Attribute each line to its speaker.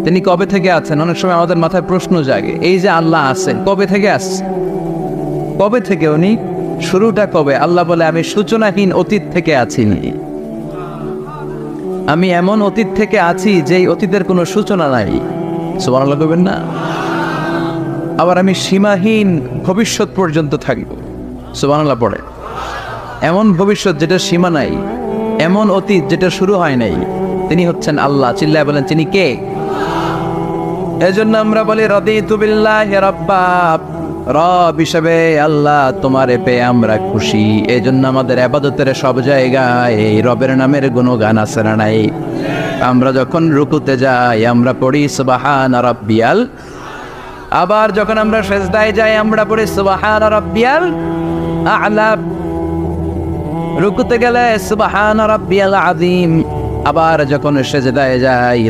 Speaker 1: তিনি কবে থেকে আছেন? অনেক সময় আমাদের মাথায় প্রশ্ন জাগে, এই যে আল্লাহ আছেন কবে থেকে আসছে? কবে থেকে উনি? শুরুটা কবে? আল্লাহ বলে আমি সূচনাহীন অতীত থেকে আছি। আমি এমন অতীত থেকে আছি যেই অতীতের কোনো সূচনা নাই। সুবহানাল্লাহ কইবেন না? আবার আমি সীমাহীন ভবিষ্যৎ পর্যন্ত থাকব। সুবহানাল্লাহ পড়ে। এমন ভবিষ্যৎ যেটা সীমা নাই, এমন অতীত যেটা শুরু হয় নাই, তিনি হচ্ছেন আল্লাহ। চিল্লায় বলেন তিনি কে? এজন্য আমরা বলি রাদিতু বিল্লাহি রাব্বা, রব হিসেবে আল্লাহ তোমারে পেয়ে আমরা খুশি। এজন্য আমাদের ইবাদতের সব জায়গায় এই রবের নামের গুণগান আছে না নাই? আমরা যখন রুকুতে যাই আমরা পড়ি সুবহান রাব্বিয়াল, আবার যখন আমরা সিজদায় যাই আমরা পড়ি সুবহান রাব্বিয়াল আ'লা, রুকুতে গেলে সুবহান রাব্বিয়াল আযীম, আবার যখন সিজদায় যাই